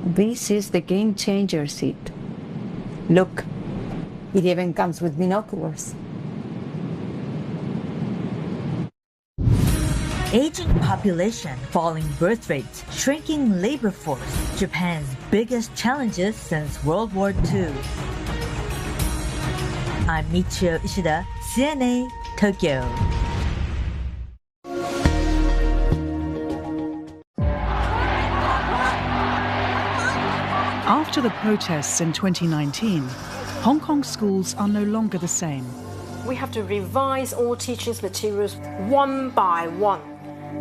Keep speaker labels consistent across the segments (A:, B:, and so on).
A: This is the game changer seat. Look, it even comes with binoculars.
B: Aging population, falling birth rate, shrinking labor force, Japan's biggest challenges since World War II. I'm Michio Ishida, CNA, Tokyo.
C: After the protests in 2019, Hong Kong schools are no longer the same.
D: We have to revise all teaching materials one by one,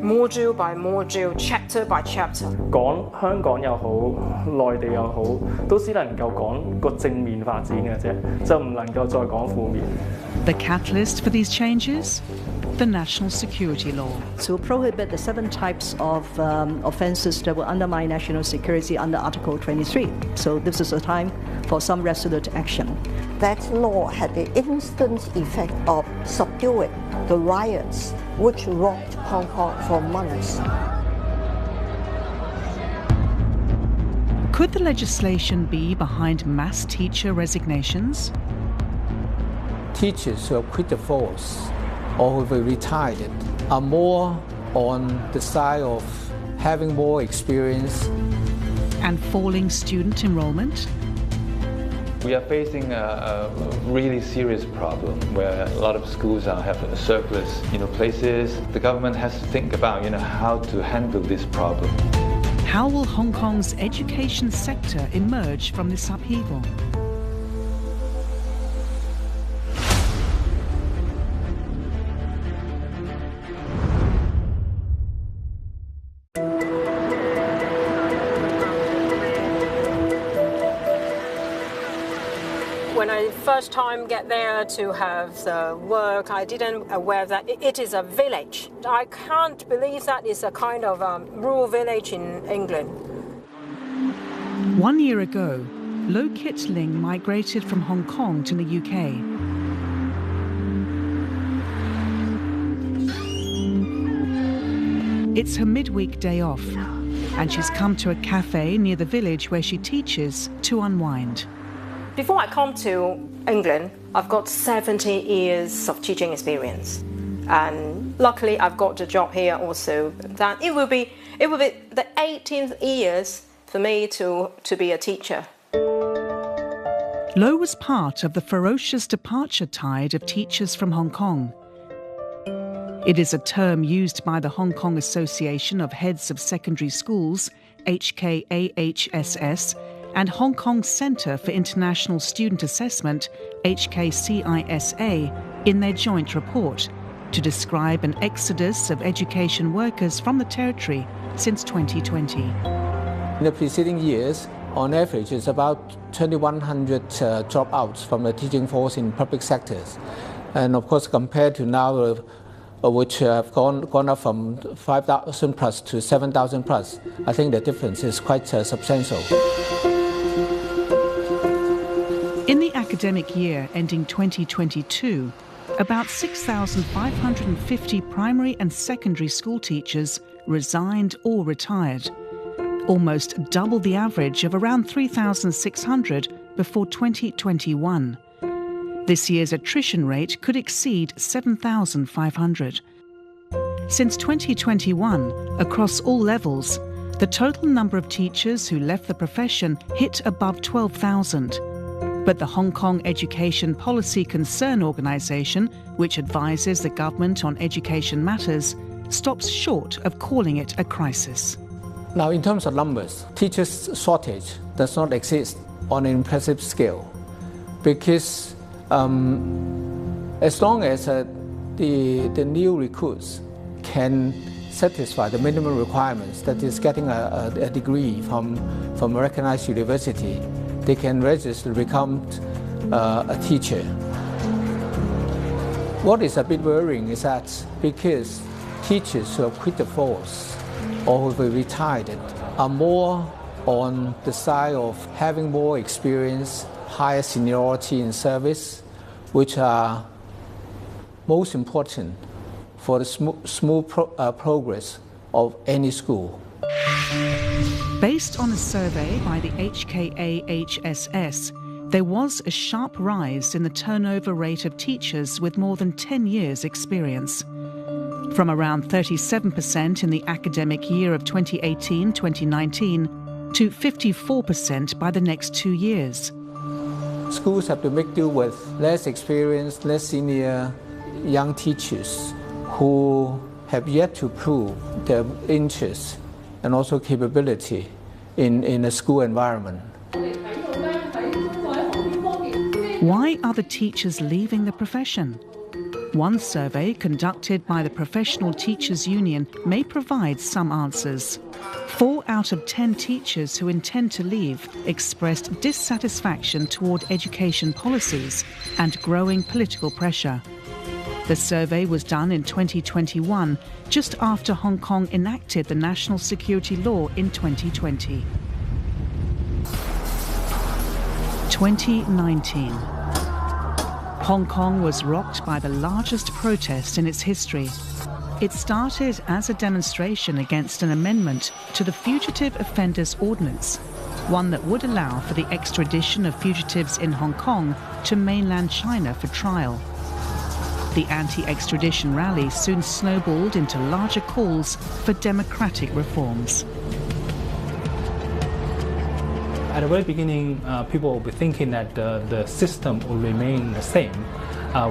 D: module by module, chapter by chapter.
E: 講香港又好，內地又好，都只能夠講個正面發展嘅啫，就唔能夠再講負面。
C: The catalyst for these changes? The National Security Law.
F: To prohibit the 7 types of offences that will undermine national security under Article 23. So this is a time for some resolute action.
G: That law had the instant effect of subduing the riots which rocked Hong Kong for months.
C: Could the legislation be behind mass teacher resignations?
H: Teachers who have quit the force or who have retired are more on the side of having more experience.
C: And falling student enrollment?
I: We are facing a really serious problem where a lot of schools have a surplus, places. The government has to think about, how to handle this problem.
C: How will Hong Kong's education sector emerge from this upheaval?
D: When I first time get there to have the work, I didn't aware that it is a village. I can't believe that it's a kind of rural village in England.
C: 1 year ago, Lo Kit Ling migrated from Hong Kong to the UK. It's her midweek day off, and she's come to a cafe near the village where she teaches to unwind.
D: Before I come to England, I've got 70 years of teaching experience. And luckily I've got a job here also. That it will be the 18th years for me to be a teacher.
C: Lo was part of the ferocious departure tide of teachers from Hong Kong. It is a term used by the Hong Kong Association of Heads of Secondary Schools, HKAHSS, and Hong Kong Centre for International Student Assessment, HKCISA, in their joint report to describe an exodus of education workers from the territory since 2020.
H: In the preceding years, on average, it's about 2,100 dropouts from the teaching force in public sectors. And of course, compared to now, which have gone up from 5,000 plus to 7,000 plus, I think the difference is quite substantial.
C: In the academic year ending 2022, about 6,550 primary and secondary school teachers resigned or retired, almost double the average of around 3,600 before 2021. This year's attrition rate could exceed 7,500. Since 2021, across all levels, the total number of teachers who left the profession hit above 12,000. But the Hong Kong Education Policy Concern Organisation, which advises the government on education matters, stops short of calling it a crisis.
H: Now, in terms of numbers, teachers' shortage does not exist on an impressive scale because as long as the new recruits can satisfy the minimum requirements, that is getting a degree from a recognized university, they can register to become a teacher. What is a bit worrying is that because teachers who have quit the force or who have retired are more on the side of having more experience, higher seniority in service, which are most important for the smooth progress of any school.
C: Based on a survey by the HKAHSS, there was a sharp rise in the turnover rate of teachers with more than 10 years' experience, from around 37% in the academic year of 2018-2019 to 54% by the next 2 years.
H: Schools have to make do with less experienced, less senior young teachers who have yet to prove their interest and also capability in a school environment.
C: Why are the teachers leaving the profession? One survey conducted by the Professional Teachers Union may provide some answers. 4 out of 10 teachers who intend to leave expressed dissatisfaction toward education policies and growing political pressure. The survey was done in 2021, just after Hong Kong enacted the national security law in 2020. 2019. Hong Kong was rocked by the largest protest in its history. It started as a demonstration against an amendment to the Fugitive Offenders Ordinance, one that would allow for the extradition of fugitives in Hong Kong to mainland China for trial. The anti-extradition rally soon snowballed into larger calls for democratic reforms.
E: At the very beginning, people will be thinking that the system will remain the same.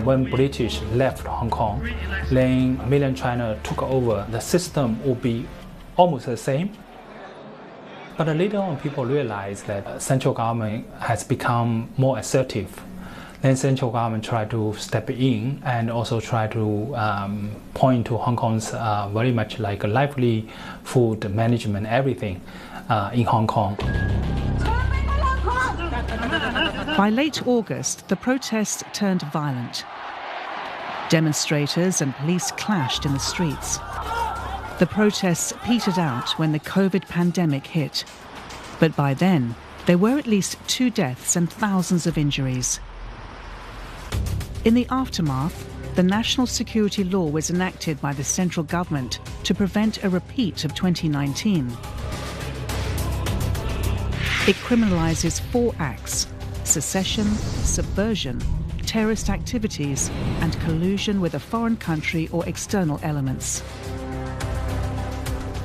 E: When British left Hong Kong, then mainland China took over, the system will be almost the same. But later on, people realized that central government has become more assertive. Then central government tried to step in and also try to point to Hong Kong's very much like a lively food management, everything in Hong Kong.
C: By late August, the protests turned violent. Demonstrators and police clashed in the streets. The protests petered out when the COVID pandemic hit. But by then, there were at least 2 deaths and thousands of injuries. In the aftermath, the national security law was enacted by the central government to prevent a repeat of 2019. It criminalises 4 acts: secession, subversion, terrorist activities, and collusion with a foreign country or external elements.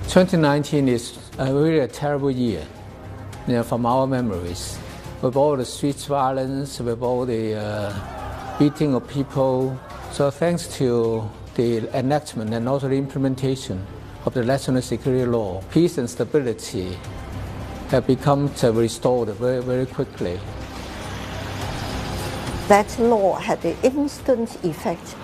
H: 2019 is really a terrible year, from our memories, with all the street violence, with all the beating of people. So thanks to the enactment and also the implementation of the national security law, peace and stability have become restored very, very quickly.
G: That law had the instant effect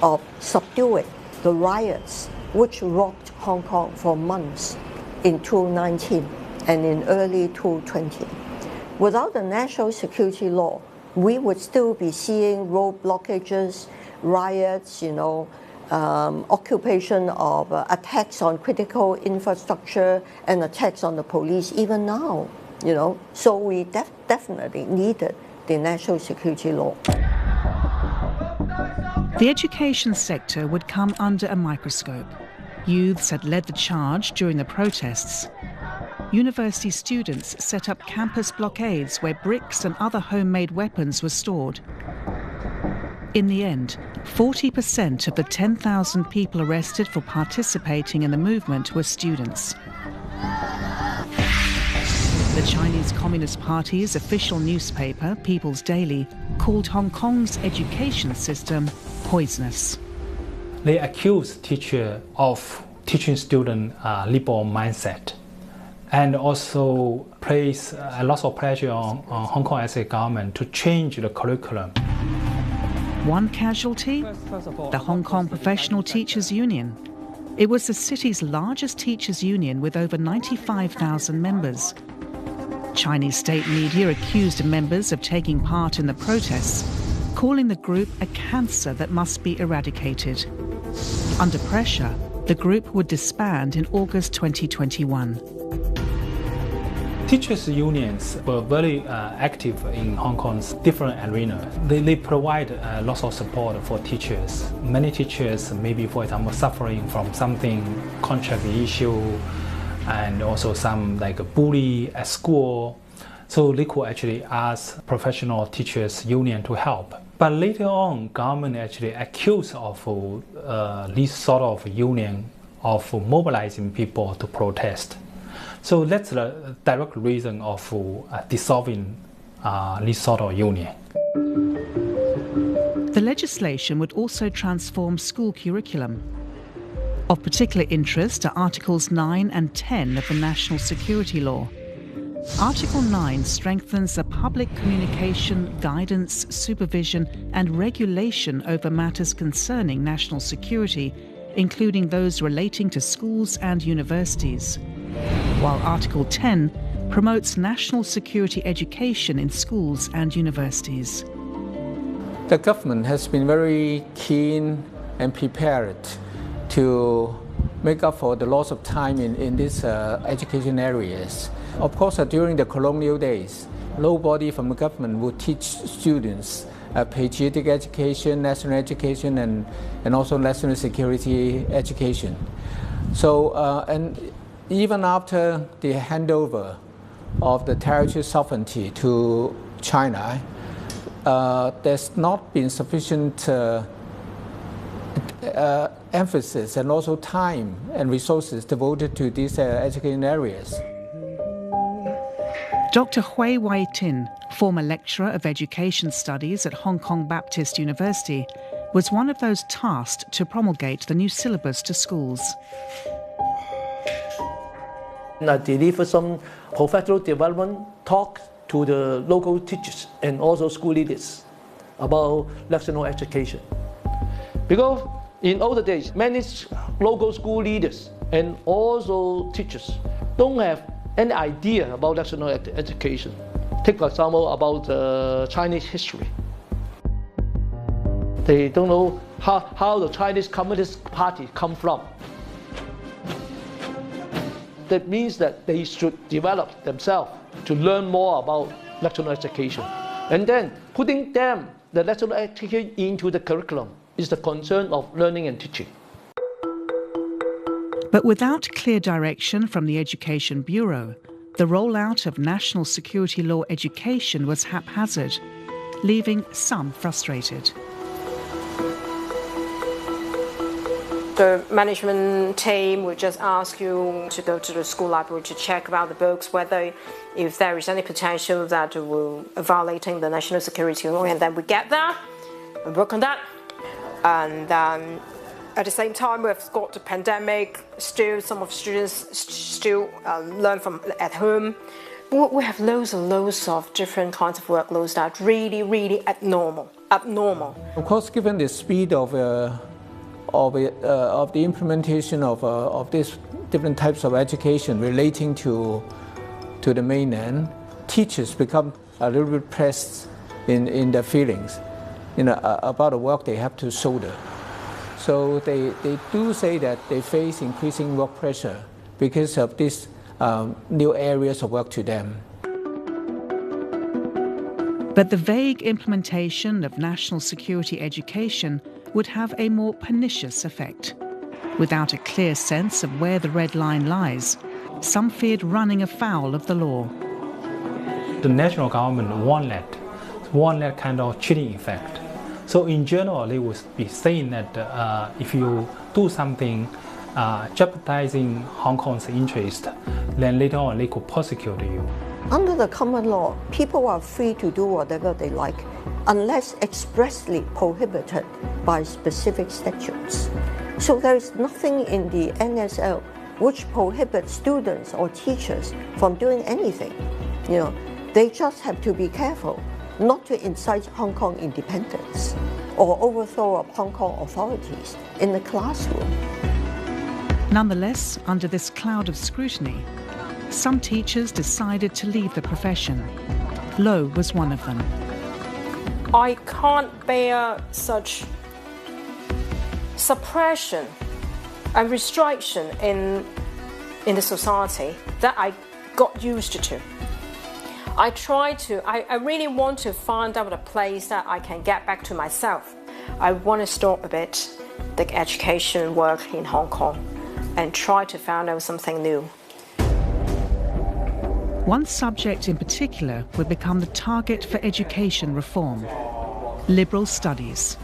G: of subduing the riots which rocked Hong Kong for months in 2019 and in early 2020. Without the national security law, we would still be seeing road blockages, riots, occupation of attacks on critical infrastructure and attacks on the police even now, So we definitely needed the national security law.
C: The education sector would come under a microscope. Youths had led the charge during the protests. University students set up campus blockades where bricks and other homemade weapons were stored. In the end, 40% of the 10,000 people arrested for participating in the movement were students. The Chinese Communist Party's official newspaper, People's Daily, called Hong Kong's education system poisonous.
E: They accuse teachers of teaching students liberal mindset, and also place a lot of pressure on Hong Kong as a government to change the curriculum.
C: One casualty? The Hong Kong Professional Teachers Union. It was the city's largest teachers' union with over 95,000 members. Chinese state media accused members of taking part in the protests, calling the group a cancer that must be eradicated. Under pressure, the group would disband in August 2021.
E: Teachers' unions were very active in Hong Kong's different arenas. They provide lots of support for teachers. Many teachers, maybe for example, suffering from something, contract issue, and also some like a bully at school. So they could actually ask professional teachers union to help. But later on, government actually accused of this sort of union of mobilizing people to protest. So that's the direct reason of dissolving this sort of union.
C: The legislation would also transform school curriculum. Of particular interest are Articles 9 and 10 of the National Security Law. Article 9 strengthens the public communication, guidance, supervision and regulation over matters concerning national security, including those relating to schools and universities, while Article 10 promotes national security education in schools and universities.
H: The government has been very keen and prepared to make up for the loss of time in these education areas. Of course, during the colonial days, nobody from the government would teach students patriotic education, national education, and also national security education. So, and even after the handover of the territorial sovereignty to China, there's not been sufficient emphasis and also time and resources devoted to these education areas.
C: Dr. Hui Wai-tin, former lecturer of education studies at Hong Kong Baptist University, was one of those tasked to promulgate the new syllabus to schools.
J: I delivered some professional development talk to the local teachers and also school leaders about national education. Because in older days, many local school leaders and also teachers don't have any idea about national education. Take for example about Chinese history. They don't know how the Chinese Communist Party come from. That means that they should develop themselves to learn more about national education. And then putting them, the national education, into the curriculum is the concern of learning and teaching.
C: But without clear direction from the Education Bureau, the rollout of national security law education was haphazard, leaving some frustrated.
D: The management team would just ask you to go to the school library to check about the books, whether if there is any potential that will violating the national security law, and then we get that and work on that. And at the same time, we've got the pandemic. Still, some of students still learn from at home. We have loads and loads of different kinds of workloads that really abnormal.
H: Of course, given the speed of the implementation of these different types of education relating to the mainland, teachers become a little bit pressed in their feelings, about the work they have to shoulder. So they do say that they face increasing work pressure because of these new areas of work to them.
C: But the vague implementation of national security education would have a more pernicious effect. Without a clear sense of where the red line lies, some feared running afoul of the law.
E: The national government want that kind of chilling effect. So in general, they would be saying that if you do something jeopardizing Hong Kong's interest, then later on they could persecute you.
G: Under the common law, people are free to do whatever they like, unless expressly prohibited by specific statutes. So there is nothing in the NSL which prohibits students or teachers from doing anything. They just have to be careful not to incite Hong Kong independence or overthrow of Hong Kong authorities in the classroom.
C: Nonetheless, under this cloud of scrutiny, some teachers decided to leave the profession. Lo was one of them.
D: I can't bear such suppression and restriction in the society that I got used to. I really want to find out a place that I can get back to myself. I want to stop a bit the education work in Hong Kong and try to find out something new.
C: One subject in particular would become the target for education reform: liberal studies.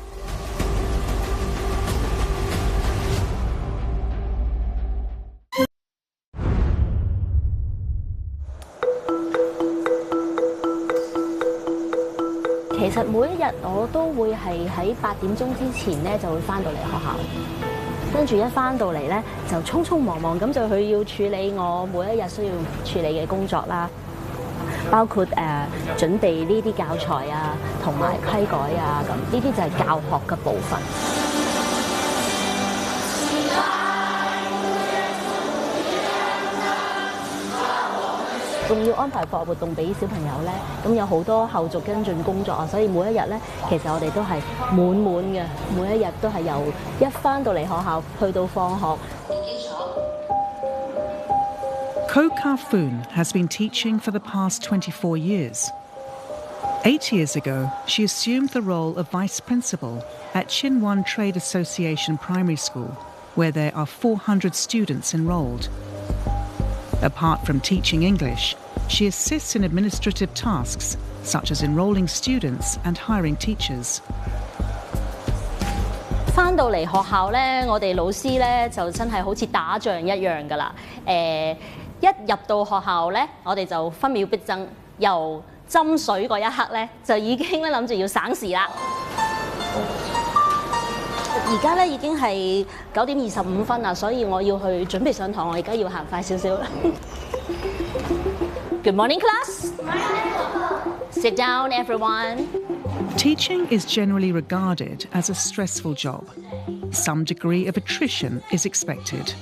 K: 其實每一日我都會係喺8點鐘之前咧就會返到嚟學校，跟住一返到嚟咧就匆匆忙忙咁就去要處理我每一日需要處理嘅工作啦，包括準備呢啲教材啊，同埋批改啊，咁呢啲就係教學嘅部分。仲要安排課外活動俾小朋友咧，咁有好多後續跟進工作啊，所以每一日咧，其實我哋都係滿滿嘅，每一日都係由一返到嚟學校去到放學。
C: Ko Ka-foon has been teaching for the past 24 years. 8 years ago, she assumed the role of vice principal at Chin Won Trade Association Primary School, where there are 400 students enrolled. Apart from teaching English, she assists in administrative tasks such as enrolling students and hiring teachers.
K: 返到嚟學校咧，我哋老師咧就真係好似打仗一樣㗎啦。一入到學校咧，我哋就分秒必爭，由斟水嗰一刻咧，就已經咧諗住要省時啦。而家咧已經係9點25分啦，所以我要去準備上堂，我而家要行快少少啦。Good morning, class. Sit down, everyone.
C: Teaching is generally regarded as a stressful job. Some degree of attrition is expected.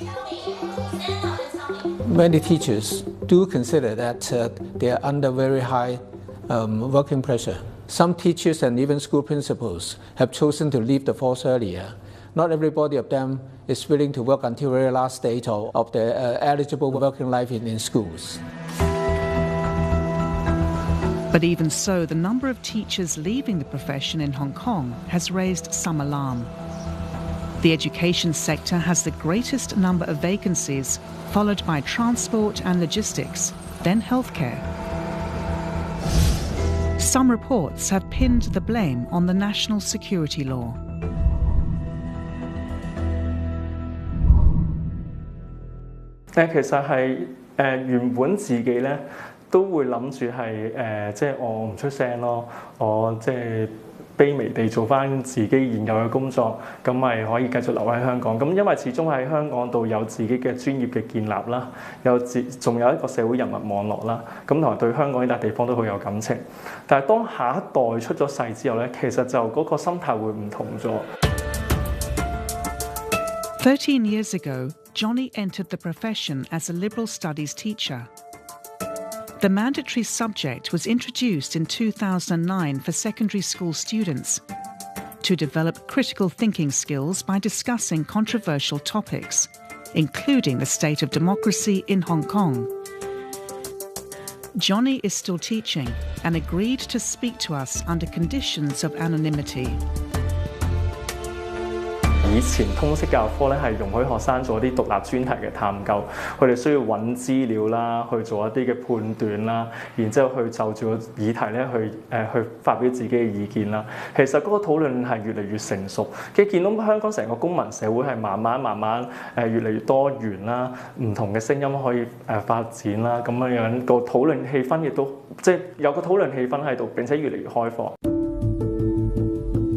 H: Many teachers do consider that they are under very high working pressure. Some teachers and even school principals have chosen to leave the force earlier. Not everybody of them is willing to work until the very last stage of their eligible working life in schools.
C: But even so, the number of teachers leaving the profession in Hong Kong has raised some alarm. The education sector has the greatest number of vacancies, followed by transport and logistics, then healthcare. Some reports have pinned the blame on the national security law.
L: 其實係原本自己咧都會諗住係即係我唔出聲咯，我即係卑微地做翻自己現有嘅工作，咁咪可以繼續留喺香港。咁因為始終喺香港度有自己嘅專業嘅建立啦，仲有一個社會人脈網絡啦，咁同埋對香港呢笪地方都好有感情。但係當下一代出咗世之後咧，其實就嗰個心態會唔同咗。
C: 13 years ago, Johnny entered the profession as a liberal studies teacher. The mandatory subject was introduced in 2009 for secondary school students to develop critical thinking skills by discussing controversial topics, including the state of democracy in Hong Kong. Johnny is still teaching and agreed to speak to us under conditions of anonymity.
L: 以前通識教育科咧係容許學生做一啲獨立專題嘅探究，佢哋需要揾資料啦，去做一啲嘅判斷啦，然之後去就住個議題咧去發表自己嘅意見啦。其實嗰個討論係越嚟越成熟，嘅見到香港成個公民社會係慢慢越嚟越多元啦，唔同嘅聲音可以發展啦，咁樣個討論氣氛亦都即係有個討論氣氛喺度，並且越嚟越開放。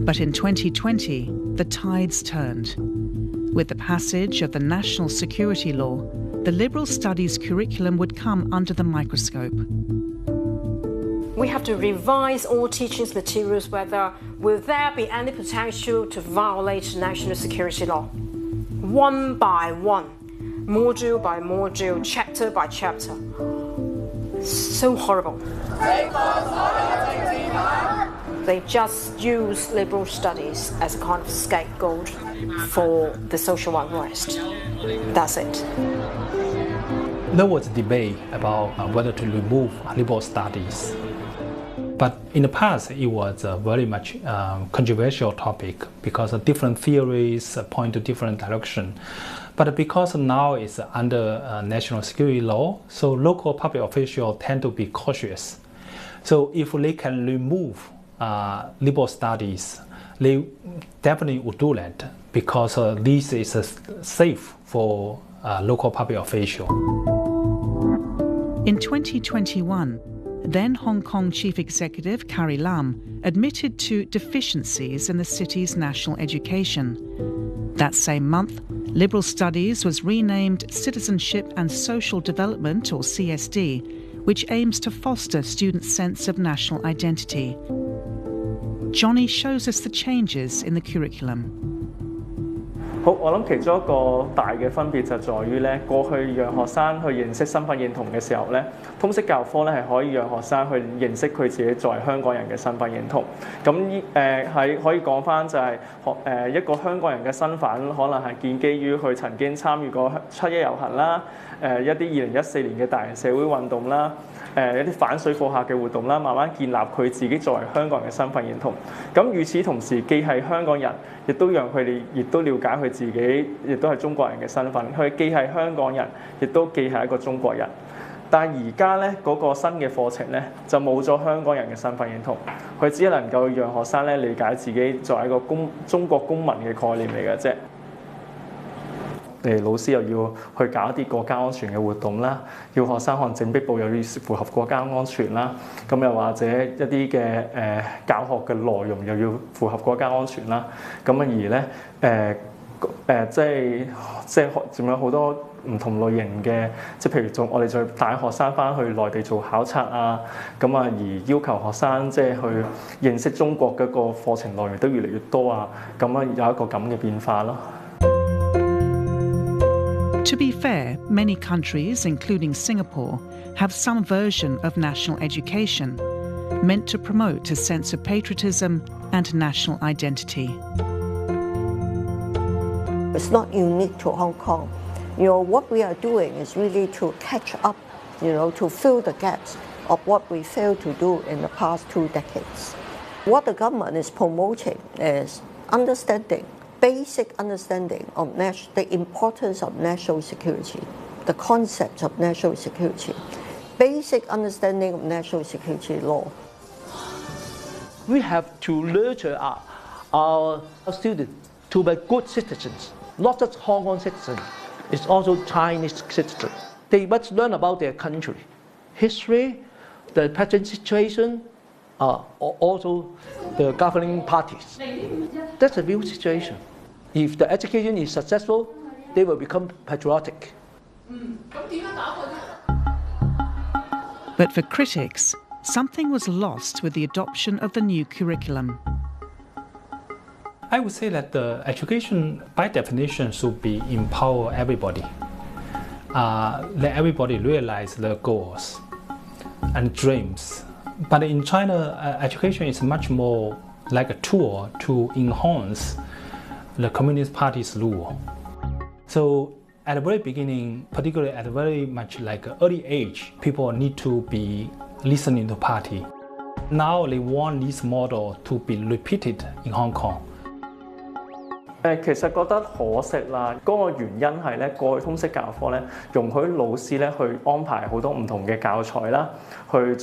C: But in 2020, the tides turned. With the passage of the National Security Law, the liberal studies curriculum would come under the microscope.
D: We have to revise all teaching materials whether will there be any potential to violate national security law. One by one, module by module, chapter by chapter. So horrible. They just use liberal studies as a kind of scapegoat for the social unrest. That's it.
E: There was a debate about whether to remove liberal studies. But in the past, it was a very much controversial topic because different theories point to different directions. But because now it's under national security law, so local public officials tend to be cautious. So if they can remove liberal studies, they definitely would do that because this is safe for local public officials.
C: In 2021, then Hong Kong Chief Executive Carrie Lam admitted to deficiencies in the city's national education. That same month, Liberal Studies was renamed Citizenship and Social Development, or CSD, which aims to foster students' sense of national identity. Johnny shows us the changes in the curriculum.
L: 好，我諗其中一個大嘅分別就在於咧，過去讓學生去認識身份認同嘅時候咧，通識教科咧係可以讓學生去認識佢自己作為香港人嘅身份認同。咁係可以講翻就係一個香港人嘅身份，可能係建基於佢曾經參與過七一遊行啦，一啲2014年嘅大型社會運動啦。一啲反水貨客嘅活動啦，慢慢建立佢自己作為香港人嘅身份認同。咁與此同時，既係香港人，亦都讓佢哋亦都了解佢自己，亦都係中國人嘅身份。佢既係香港人，亦都既係一個中國人。但係而家咧嗰個新嘅課程咧，就冇咗香港人嘅身份認同，佢只能夠讓學生咧理解自己作為一個中國公民嘅概念嚟嘅啫。老師又要去搞一啲國家安全嘅活動啦，要學生可能整壁報又要符合國家安全啦，咁又或者一啲嘅教學嘅內容又要符合國家安全啦，咁而咧即係仲有好多唔同類型嘅，即係譬如我哋再帶學生翻去內地做考察啊，咁啊而要求學生即係去認識中國嗰個課程內容都越嚟越多啊，咁啊有一個咁嘅變化咯。
C: To be fair, many countries, including Singapore, have some version of national education, meant to promote a sense of patriotism and national identity.
G: It's not unique to Hong Kong. What we are doing is really to catch up, to fill the gaps of what we failed to do in the past 2 decades. What the government is promoting is basic understanding of the importance of national security, the concepts of national security, basic understanding of national security law.
J: We have to nurture our students to be good citizens, not just Hong Kong citizens, it's also Chinese citizens. They must learn about their country, history, the present situation, also the governing parties. That's the real situation. If the education is successful, they will become patriotic.
C: But for critics, something was lost with the adoption of the new curriculum.
E: I would say that the education, by definition, should be empower everybody. Let everybody realize their goals and dreams. But in China, education is much more like a tool to enhance the Communist Party's rule. So at the very beginning, particularly at a very much like early age, people need to be listening to party. Now they want this model to be repeated in Hong Kong.
L: 其實覺得可惜啦，嗰個原因係咧，過去通識教科咧容許老師咧去安排好多唔同嘅教材啦，去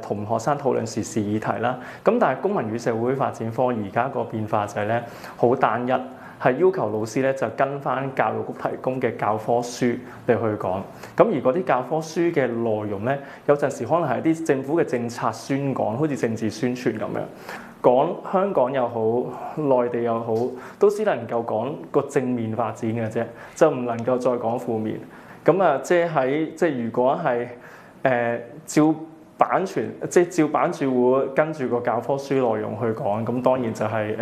L: 同學生討論時事議題啦。咁但係公民與社會發展科而家個變化就係咧好單一，係要求老師咧就跟翻教育局提供嘅教科書嚟去講。咁而嗰啲教科書嘅內容咧，有陣時可能係啲政府嘅政策宣講，好似政治宣傳咁樣。講香港又好，內地又好，都只能夠講個正面發展嘅啫，就唔能夠再講負面。咁啊，即係如果係照版住會跟住個教科書內容去講，咁當然就係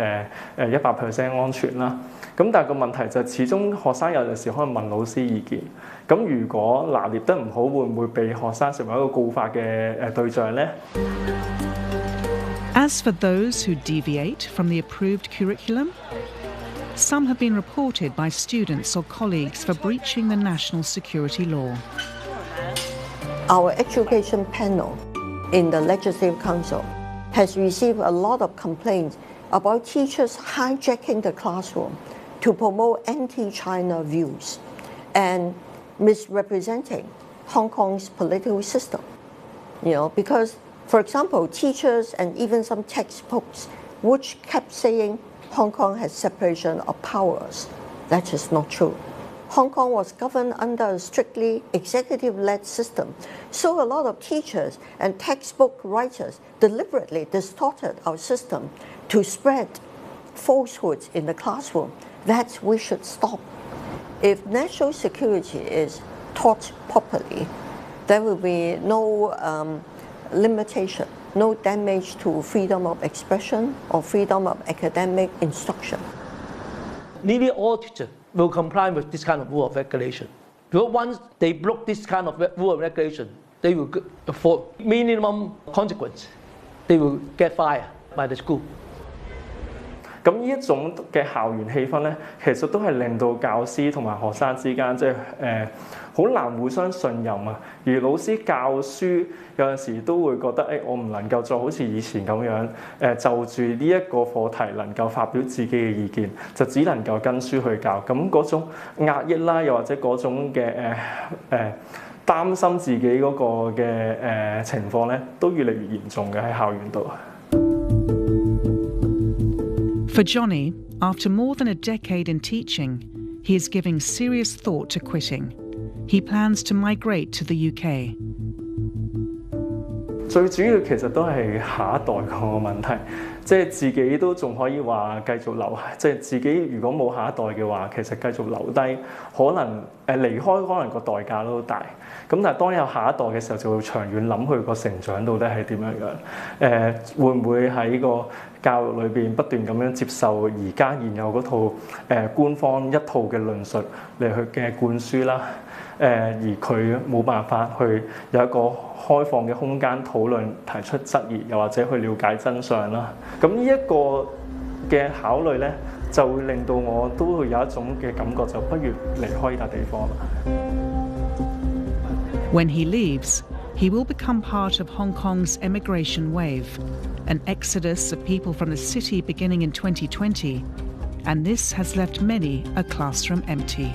L: 100% 安全啦。咁但係個問題就始終學生有陣時可能問老師意見，咁如果拿捏得唔好，會唔會被學生成為一個告發嘅對象呢？
C: As for those who deviate from the approved curriculum, some have been reported by students or colleagues for breaching the national security law.
G: Our education panel in the Legislative Council has received a lot of complaints about teachers hijacking the classroom to promote anti-China views. and misrepresenting Hong Kong's political system. Because, for example, teachers and even some textbooks which kept saying Hong Kong has separation of powers. That is not true. Hong Kong was governed under a strictly executive-led system, so a lot of teachers and textbook writers deliberately distorted our system to spread falsehoods in the classroom. That we should stop. If national security is taught properly, there will be no limitation, no damage to freedom of expression or freedom of academic instruction.
J: Nearly all teachers will comply with this kind of rule of regulation. Because once they broke this kind of rule of regulation, they will, for minimum consequence, they will get fired by the school.
L: 咁呢一種嘅校園氣氛咧，其實都係令到教師同埋學生之間好難互相信任啊。而老師教書有陣時都會覺得我唔能夠再好似以前咁樣就住呢一個課題能夠發表自己嘅意見，就只能夠跟書去教。咁嗰種壓抑啦，又或者嗰種嘅擔心自己嗰個嘅情況咧，都越嚟越嚴重嘅喺校園度。
C: For Johnny, after more than a decade in teaching, he is giving serious thought to quitting. He plans to migrate to the UK.
L: 最主要其實都係下一代個問題，即係自己都仲可以話繼續留，即係自己如果冇下一代嘅話，其實繼續留低，可能離開可能個代價都好大。咁但係當有下一代嘅時候，就會長遠諗佢個成長到底係點樣，會唔會喺個教育裏邊不斷咁樣接受而家現有嗰套官方一套嘅論述嚟去嘅灌輸啦？而佢冇辦法去有一個開放嘅空間討論、提出質疑，又或者去了解真相啦。咁呢一個嘅考慮咧，就會令到我都會有一種嘅感覺，就不如離開呢笪地方啦。
C: When he leaves, he will become part of Hong Kong's immigration wave, an exodus of people from the city beginning in 2020, and this has left many a classroom empty.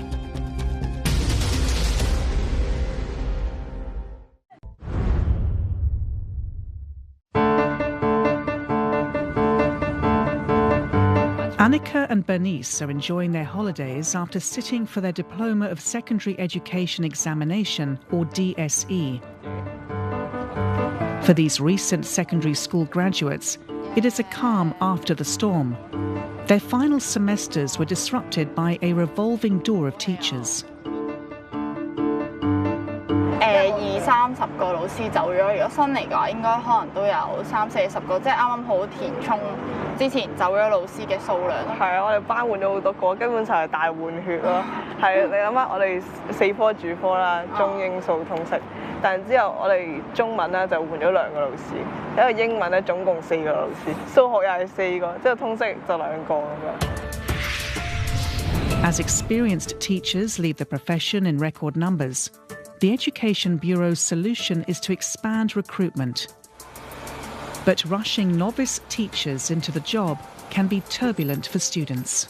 C: Annika and Bernice are enjoying their holidays after sitting for their Diploma of Secondary Education Examination, or DSE. For these recent secondary school graduates, it is a calm after the storm. Their final semesters were disrupted by a revolving door of teachers.
M: 20-30個老師走咗，如果新嚟嘅話，應該可能都有30-40個，即係啱啱好填充之前走咗老師嘅數量。
N: 係啊，我哋班換咗好多個，根本就係大換血咯。係啊，你諗下，我哋4科主科啦，中英數通識，但之後我哋中文咧就換咗2個老師，因為英文咧總共4個老師，數學又係4個，之後通識就2個咁樣。
C: As experienced teachers leave the profession in record numbers, the Education Bureau's solution is to expand recruitment. But rushing novice teachers into the job can be turbulent for students.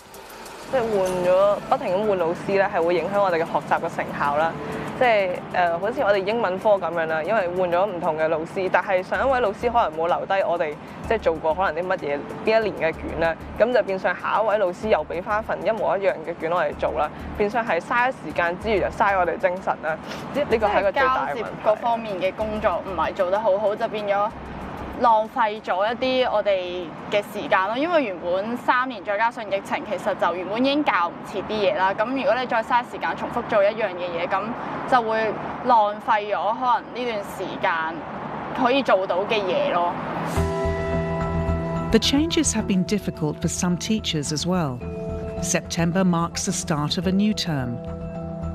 N: 即係換咗不停咁換老師咧，係會影響我哋嘅學習嘅成效啦。即係好似我哋英文科咁樣啦，因為換咗唔同嘅老師，但係上一位老師可能冇留低我哋即係做過可能啲乜嘢邊一年嘅卷咧，咁就變相下一位老師又俾翻份一模一樣嘅卷我哋做啦，變相係嘥咗時間之餘就嘥我哋精神啦。呢個係一個最大嘅問題。交接各方面嘅工作唔係做得好好，就變咗浪費咗一啲我哋嘅時間咯，因為原本3年再加上疫情，其實就原本已經教唔切啲嘢啦。咁如果你再嘥時間重複做一樣嘅嘢，咁就會浪費咗可能呢段時間可以做到嘅嘢咯。
C: The changes have been difficult for some teachers as well. September marks the start of a new term.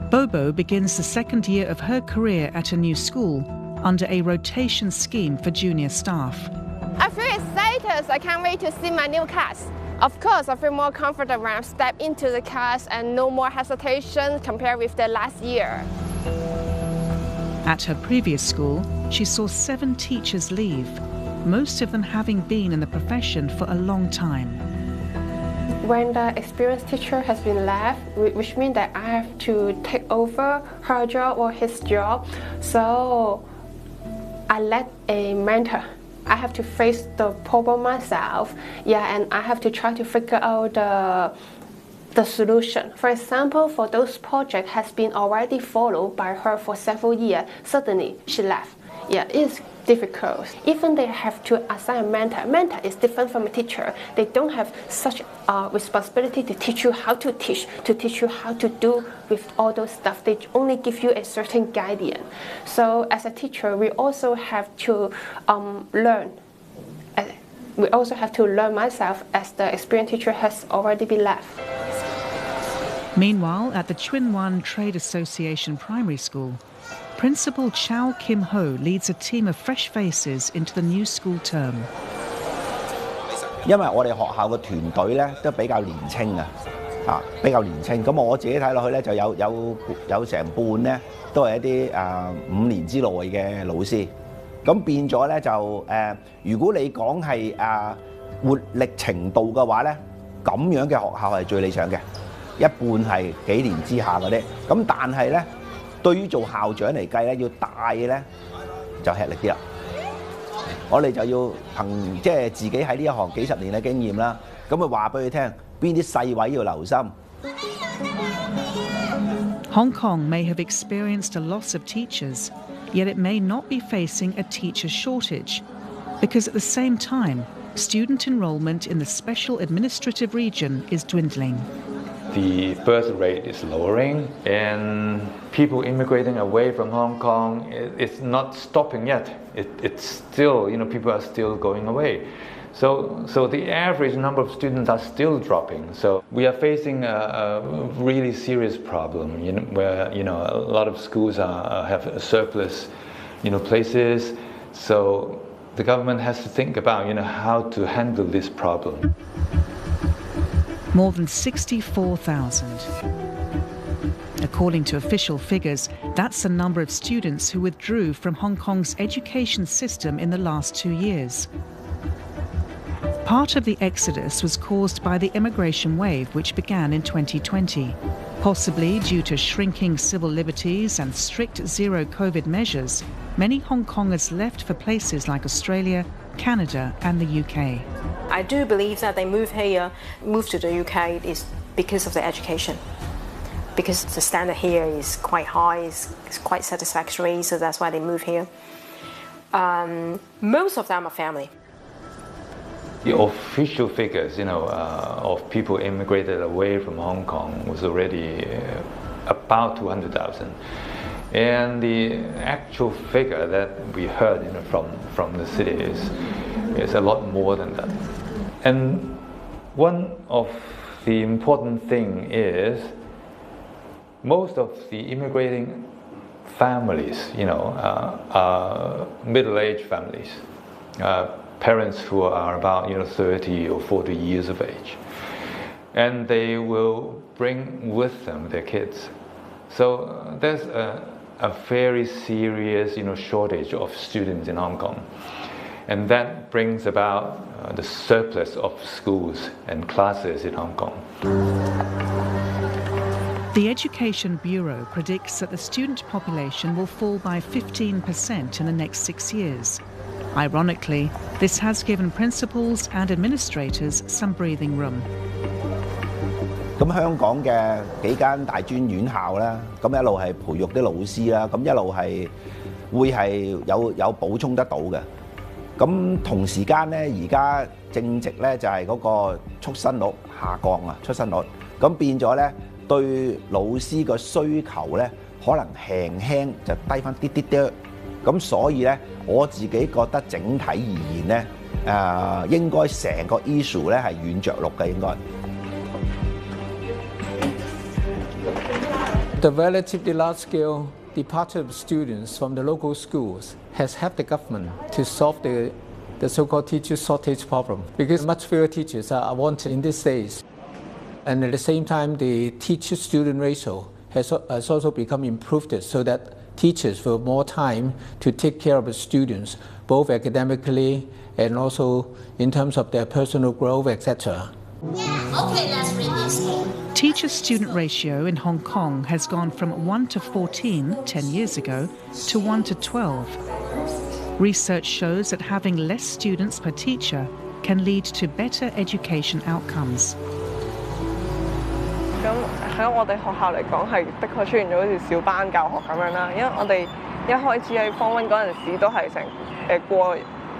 C: Bobo begins the second year of her career at a new school under a rotation scheme for junior staff.
O: I feel excited. I can't wait to see my new class. Of course, I feel more confident when I step into the class and no more hesitation compared with the last year.
C: At her previous school, she saw 7 teachers leave, most of them having been in the profession for a long time.
O: when the experienced teacher has been left, which means that I have to take over her job or his job. So I let a mentor. I have to face the problem myself, and I have to try to figure out the solution. For example, for those projects has been already followed by her for several years, suddenly she left. It's difficult. Even they have to assign a mentor. Mentor is different from a teacher. They don't have such a responsibility to teach you how to teach you how to do with all those stuff. They only give you a certain guidance. So as a teacher, we also have to learn. We also have to learn myself as the experienced teacher has already been left.
C: Meanwhile, at the Chuen Wan Trade Association Primary School, Principal Chow Kim Ho leads a team of fresh faces into the new school term.
P: 因為我哋學校嘅團隊咧都比較年青比較年青。咁我自己睇落去咧就有成半咧都係一啲5年之內嘅老師。咁變咗咧就如果你講係活力程度嘅話咧，咁樣嘅學校係最理想嘅，一半係幾年之下嗰啲。咁但係咧。 對於做校長嚟計咧，要帶咧就吃力啲啦。我哋就要憑即係自己喺呢一行幾十年嘅經驗啦，咁啊話俾佢聽邊啲細位要留心。
C: Hong Kong may have experienced a loss of teachers, yet it may not be facing a teacher shortage, because at the same time, student enrolment in the special administrative region is dwindling.
I: The birth rate is lowering, and people immigrating away from Hong Kong, it's not stopping yet. It's still, people are still going away. So the average number of students are still dropping. So we are facing a really serious problem, where a lot of schools have a surplus, places. So the government has to think about, how to handle this problem.
C: More than 64,000. According to official figures, that's the number of students who withdrew from Hong Kong's education system in the last 2 years. Part of the exodus was caused by the immigration wave, which began in 2020. Possibly due to shrinking civil liberties and strict zero-COVID measures, many Hong Kongers left for places like Australia, Canada and the UK.
D: I do believe that they move to the UK is because of the education. Because the standard here is quite high, it's quite satisfactory, so that's why they move here. Most of them are family.
I: The official figures, of people immigrated away from Hong Kong was already about 200,000. And the actual figure that we heard from the city is a lot more than that. And one of the important thing is most of the immigrating families, are middle-aged families, parents who are about 30 or 40 years of age, and they will bring with them their kids. So there's a very serious shortage of students in Hong Kong, and that brings about the surplus of schools and classes in Hong Kong.
C: The Education Bureau predicts that the student population will fall by 15% in the next 6 years. Ironically, this has given principals and administrators some breathing room.
P: 咁香港嘅幾間大專院校啦，咁一路係培育啲老師啦，咁一路係會係有補充得到嘅。咁同時間咧，而家正值咧就係嗰個出生率下降啊，出生率咁變咗咧，對老師個需求咧可能輕就低翻啲。咁所以咧，我自己覺得整體而言咧，應該成個 issue 咧係軟着陸嘅應該。
H: The relatively large-scale departure of students from the local schools has helped the government to solve the so-called teacher shortage problem, because much fewer teachers are wanted in these days. And at the same time, the teacher-student ratio has also become improved so that teachers will have more time to take care of the students, both academically and also in terms of their personal growth, etc.
Q: Okay, let's read this.
C: Teacher-student ratio in Hong Kong has gone from 1 to 14 10 years ago to 1 to 12. Research shows that having less students per teacher can lead to better education outcomes.
N: 咁喺我哋學校嚟講，係的確出現咗好似小班教學咁樣啦。因為我哋一開始喺 Form 1嗰陣時都係成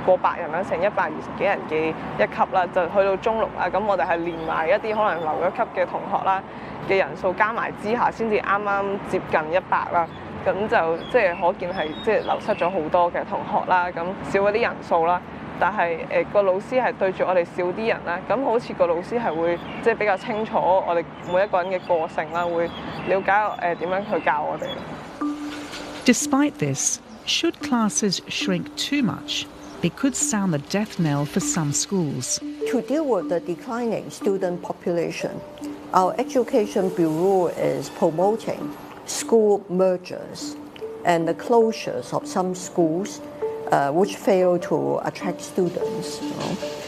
N: 過百人啦，成120幾人嘅一級啦，就去到中六啦。咁我哋係連埋一啲可能留咗級嘅同學啦嘅人數加埋之下，先至啱啱接近100啦。咁就即係可見係即係流失咗好多嘅同學啦，咁少嗰啲人數啦。但係個老師係對住我哋少啲人啦，咁好似個老師係會即係比較清楚我哋每一個人嘅個性啦，會了解點樣去教我哋。
C: Despite this, should classes shrink too much, it could sound the death knell for some schools.
G: To deal with the declining student population, our Education Bureau is promoting school mergers and the closures of some schools which fail to attract students.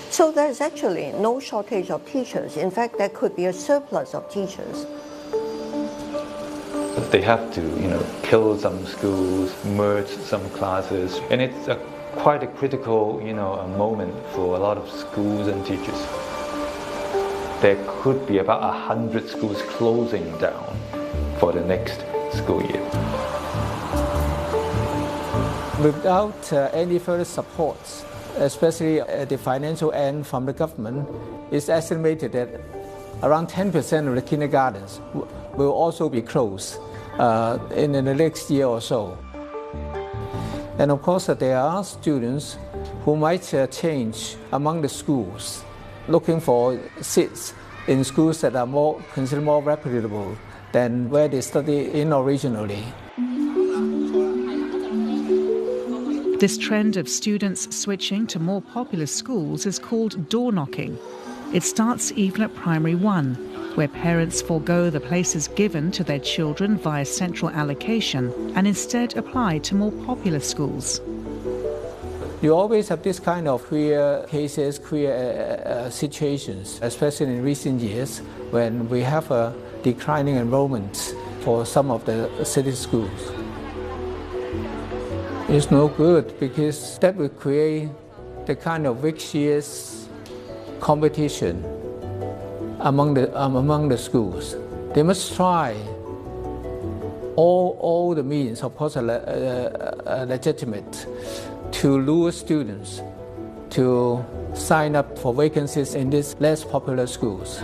G: So there's actually no shortage of teachers. In fact, there could be a surplus of teachers.
I: They have to, kill some schools, merge some classes, and it's quite a critical, moment for a lot of schools and teachers. There could be about 100 schools closing down for the next school year.
H: Without any further support, especially at the financial end from the government, it's estimated that around 10% of the kindergartens will also be closed in the next year or so. And of course, there are students who might change among the schools, looking for seats in schools that are considered more reputable than where they studied in originally.
C: This trend of students switching to more popular schools is called door knocking. It starts even at primary 1, where parents forego the places given to their children via central allocation and instead apply to more popular schools.
H: You always have this kind of queer cases, queer situations, especially in recent years when we have a declining enrollment for some of the city schools. It's no good because that will create the kind of vicious competition among the schools. They must try all the means, of course, legitimate, to lure students to sign up for vacancies in these less popular schools.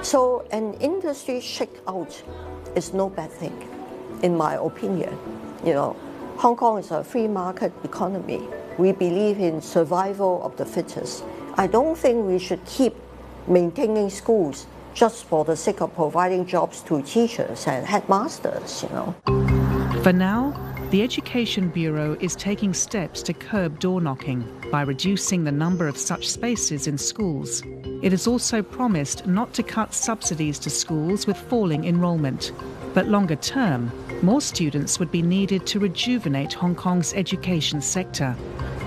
G: So an industry shake-out is no bad thing, in my opinion. Hong Kong is a free market economy. We believe in survival of the fittest. I don't think we should keep maintaining schools just for the sake of providing jobs to teachers and headmasters,
C: For now, the Education Bureau is taking steps to curb door knocking by reducing the number of such spaces in schools. It has also promised not to cut subsidies to schools with falling enrolment. But longer term, more students would be needed to rejuvenate Hong Kong's education sector,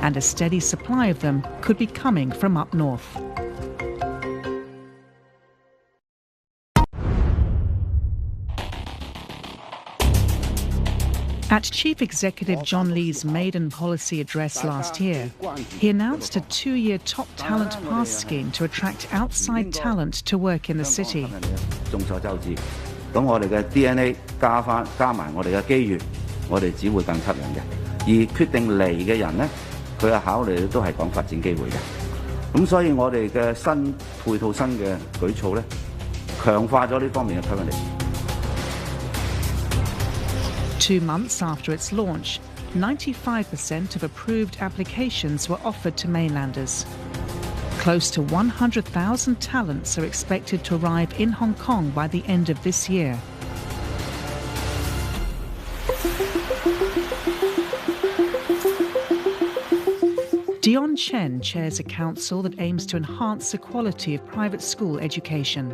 C: and a steady supply of them could be coming from up north. At Chief Executive John Lee's maiden policy address last year, he announced a 2-year top talent pass scheme to attract outside talent to work in the city.
R: 咁我哋嘅 DNA 加埋我哋嘅機遇，我哋只會更吸引嘅。而決定嚟嘅人呢，佢嘅考慮都係講發展機會嘅。咁所以我哋嘅新配套新嘅舉措呢，強化咗呢方面嘅吸引力。
C: 2 months after its launch, 95% of approved applications were offered to mainlanders. Close to 100,000 talents are expected to arrive in Hong Kong by the end of this year. Dion Chen chairs a council that aims to enhance the quality of private school education.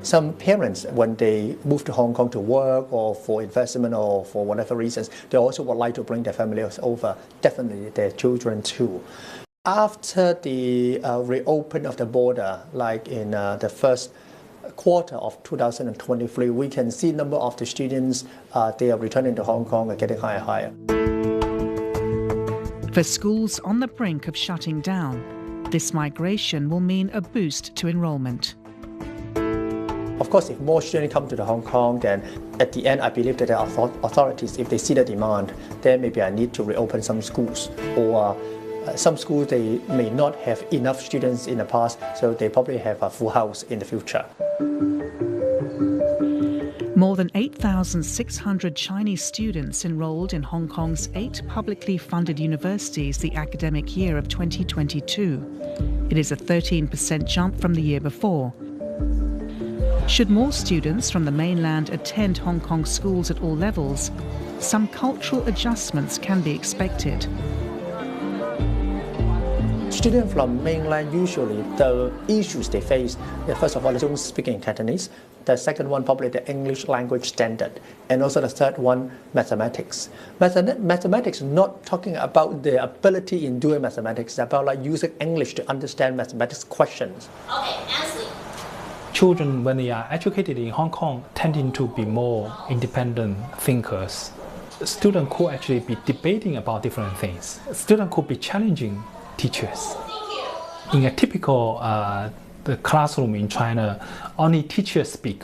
S: Some parents, when they move to Hong Kong to work or for investment or for whatever reasons, they also would like to bring their families over, definitely their children too. After the reopen of the border, like in the first quarter of 2023, we can see number of the students, they are returning to Hong Kong are getting higher and higher.
C: For schools on the brink of shutting down, this migration will mean a boost to enrolment.
S: Of course, if more students come to the Hong Kong, then at the end, I believe that the authorities, if they see the demand, then maybe I need to reopen some schools. Or some schools, they may not have enough students in the past, so they probably have a full house in the future.
C: More than 8,600 Chinese students enrolled in Hong Kong's 8 publicly funded universities the academic year of 2022. It is a 13% jump from the year before. Should more students from the mainland attend Hong Kong schools at all levels, some cultural adjustments can be expected.
S: Students from mainland, usually the issues they face, first of all, they don't speak in Cantonese. The second one, probably the English language standard. And also the third one, mathematics. Mathematics, not talking about the ability in doing mathematics, it's about like using English to understand mathematics questions.
Q: Okay, Ansley.
E: Children, when they are educated in Hong Kong, tending to be more independent thinkers. Students could actually be debating about different things. Students could be challenging teachers. In a typical the classroom in China, only teachers speak.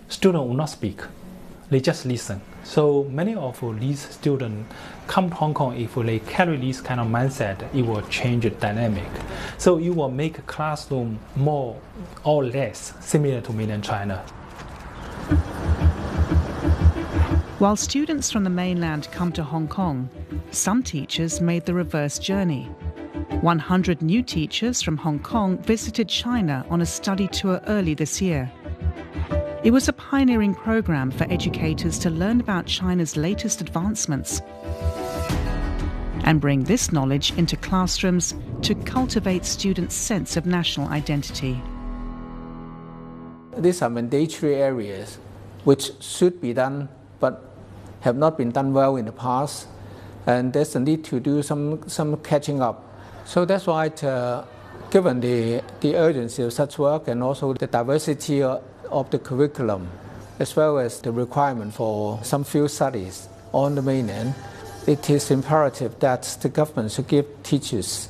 E: Students will not speak. They just listen. So many of these students come to Hong Kong. If they carry this kind of mindset, it will change the dynamic. So it will make a classroom more or less similar to mainland China.
C: While students from the mainland come to Hong Kong, some teachers made the reverse journey. 100 new teachers from Hong Kong visited China on a study tour early this year. It was a pioneering program for educators to learn about China's latest advancements and bring this knowledge into classrooms to cultivate students' sense of national identity.
H: These are mandatory areas which should be done but have not been done well in the past, and there's a need to do some catching up. So that's why, given the urgency of such work and also the diversity of the curriculum, as well as the requirement for some field studies on the mainland, it is imperative that the government should give teachers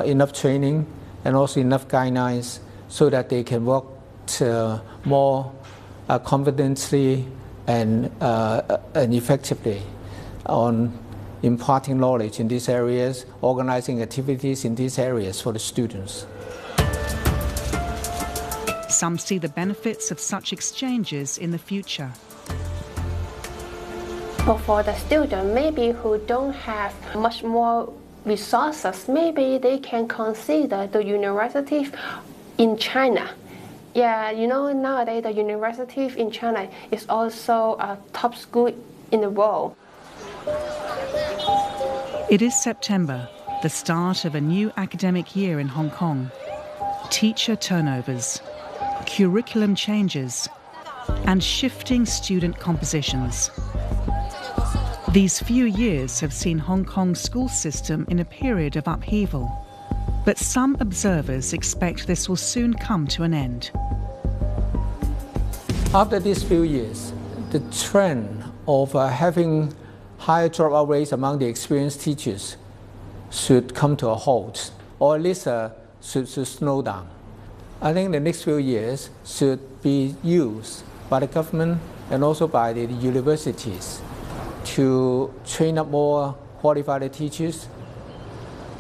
H: enough training and also enough guidelines so that they can work more confidently and effectively on imparting knowledge in these areas, organizing activities in these areas for the students.
C: Some see the benefits of such exchanges in the future.
O: But for the student, maybe who don't have much more resources, maybe they can consider the university in China. Yeah, you know, nowadays the university in China is also a top school in the world.
C: It is September, the start of a new academic year in Hong Kong. Teacher turnovers, curriculum changes, and shifting student compositions. These few years have seen Hong Kong's school system in a period of upheaval, but some observers expect this will soon come to an end.
H: After these few years, the trend of having higher dropout rates among the experienced teachers should come to a halt, or at least should slow down. I think the next few years should be used by the government and also by the universities to train up more qualified teachers.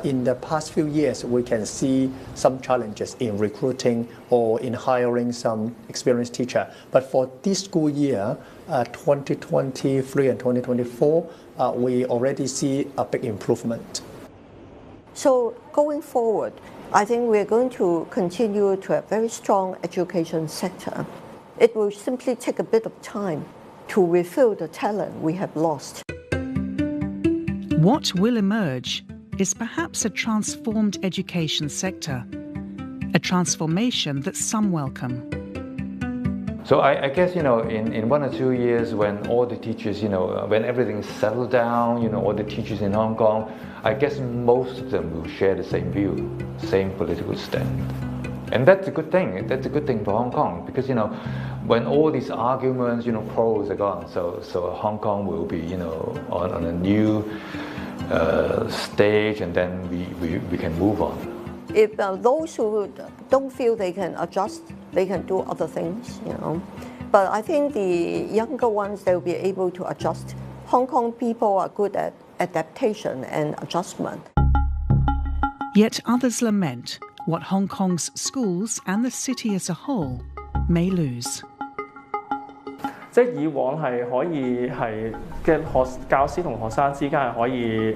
S: In the past few years, we can see some challenges in recruiting or in hiring some experienced teacher. But for this school year, 2023 and 2024, we already see a big improvement.
G: So going forward, I think we're going to continue to have a very strong education sector. It will simply take a bit of time to refill the talent we have lost.
C: What will emerge is perhaps a transformed education sector, a transformation that some welcome.
I: So I guess, in 1 or 2 years, when all the teachers, when everything is settled down, all the teachers in Hong Kong, I guess most of them will share the same view, same political stand. And that's a good thing. That's a good thing for Hong Kong because, when all these arguments, quarrels are gone, so Hong Kong will be, on a new stage, and then we can move on.
G: If those who don't feel they can adjust, they can do other things, But I think the younger ones, they'll be able to adjust. Hong Kong people are good at adaptation and adjustment.
C: Yet others lament what Hong Kong's schools and the city as a whole may lose.
L: 即係以往係可以係嘅教師同學生之間係可以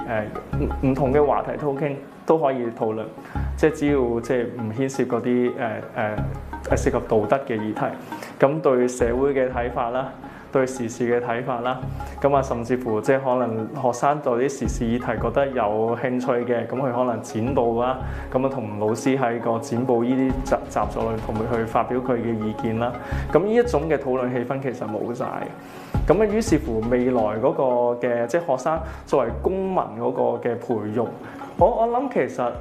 L: 唔同嘅話題都可以討論，即係只要即係唔牽涉嗰啲涉及道德嘅議題，咁對社會嘅睇法啦，對時事嘅睇法啦，咁啊甚至乎即係可能學生對啲時事議題覺得有興趣嘅，咁佢可能展報啦，咁啊同老師喺個展報呢啲習作裏同佢去發表佢嘅意見啦，咁呢一種嘅討論氣氛其實冇晒。咁啊於是乎未來嗰個嘅即係學生作為公民嗰個嘅培育，我諗其實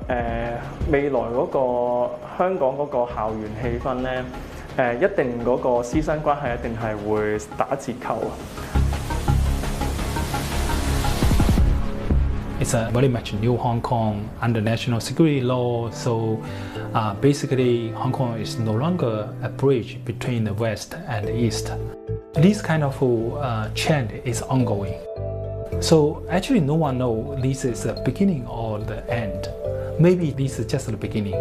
L: 未來嗰個香港嗰個校園氣氛咧。一定嗰個師生關係一定係會打折扣。
E: It's a very much new Hong Kong under national security law, so basically Hong Kong is no longer a bridge between the West and the East. This kind of trend is ongoing. So actually no one knows this is the beginning or the end. Maybe this is just the beginning.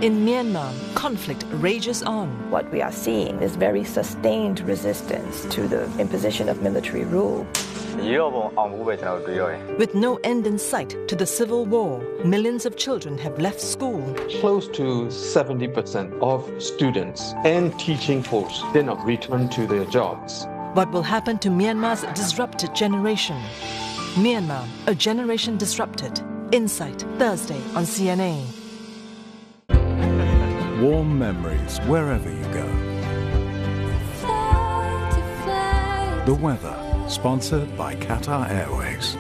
T: In Myanmar, conflict rages on.
U: What we are seeing is very sustained resistance to the imposition of military rule.
T: With no end in sight to the civil war, millions of children have left school.
V: Close to 70% of students and teaching force did not return to their jobs.
T: What will happen to Myanmar's disrupted generation? Myanmar, a generation disrupted. Insight, Thursday on CNA.
W: Warm memories wherever you go. The weather, sponsored by Qatar Airways.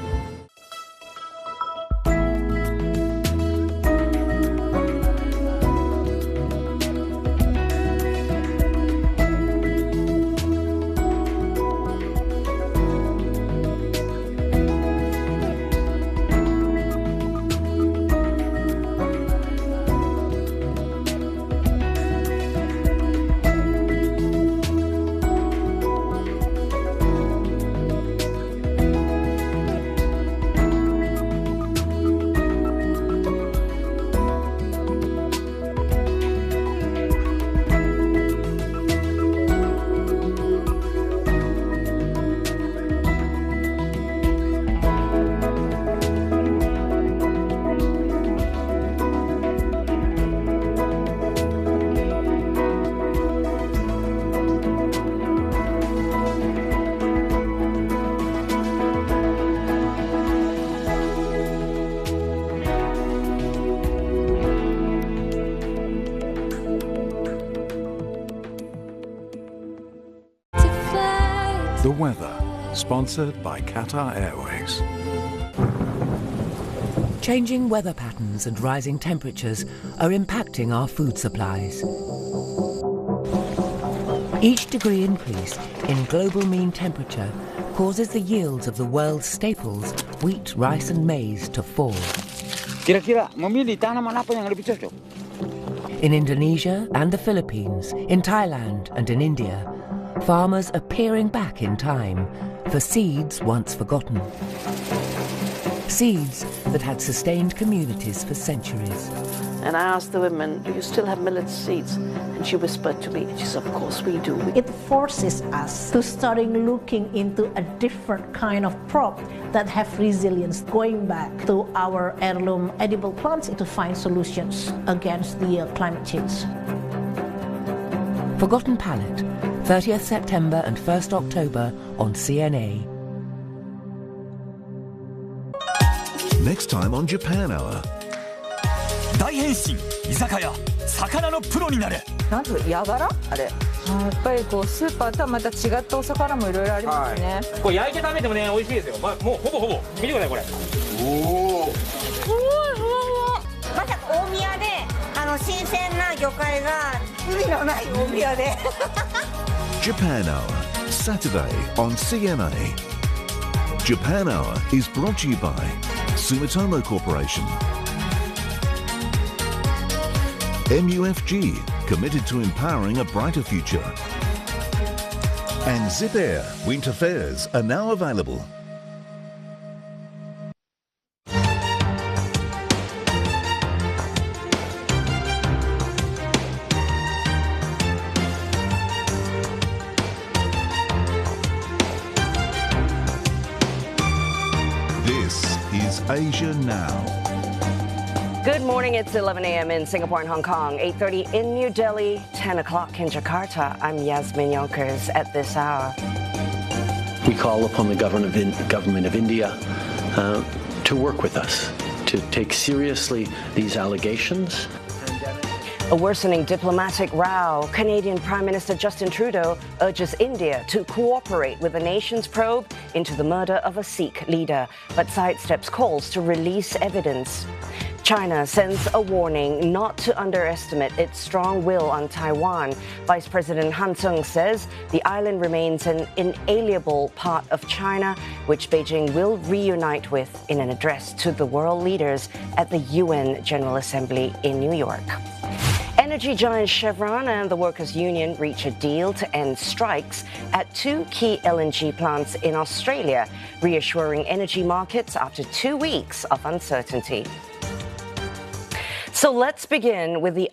W: The weather, sponsored by Qatar Airways.
X: Changing weather patterns and rising temperatures are impacting our food supplies. Each degree increase in global mean temperature causes the yields of the world's staples, wheat, rice and maize, to fall. In Indonesia and the Philippines, in Thailand and in India, farmers are peering back in time for seeds once forgotten. Seeds that had sustained communities for centuries.
Y: And I asked the women, do you still have millet seeds? And she whispered to me, she said, of course we do.
Z: It forces us to starting looking into a different kind of crop that have resilience, going back to our heirloom edible plants to find solutions against the climate change.
X: Forgotten Palette, 30th September and 1st October on CNA.
W: Next time on Japan Hour.
A: 大変身居酒屋魚のプロになれ。
B: なんとヤガラあれ。やっぱりこうスーパーとはまた違ったお魚もいろいろありますね。
F: これ焼いて食べてもね美味しいですよ。もうほぼ見てくださいこれ。おお。すごいふわふわ。
J: まさか大宮で新鮮な魚介が海のない大宮で。
W: Japan Hour, Saturday on CNA. Japan Hour is brought to you by Sumitomo Corporation. MUFG, committed to empowering a brighter future. And Zip Air winter fares are now available. This is Asia Now.
K: Good morning, it's 11 a.m. in Singapore and Hong Kong, 8:30 in New Delhi, 10 o'clock in Jakarta. I'm Yasmin Yonkers at this hour.
M: We call upon the government of India to work with us, to take seriously these allegations.
K: A worsening diplomatic row. Canadian Prime Minister Justin Trudeau urges India to cooperate with the nation's probe into the murder of a Sikh leader, but sidesteps calls to release evidence. China sends a warning not to underestimate its strong will on Taiwan. Vice President Han Zheng says the island remains an inalienable part of China, which Beijing will reunite with in an address to the world leaders at the UN General Assembly in New York. Energy giant Chevron and the Workers' Union reach a deal to end strikes at 2 key LNG plants in Australia, reassuring energy markets after 2 weeks of uncertainty. So let's begin with the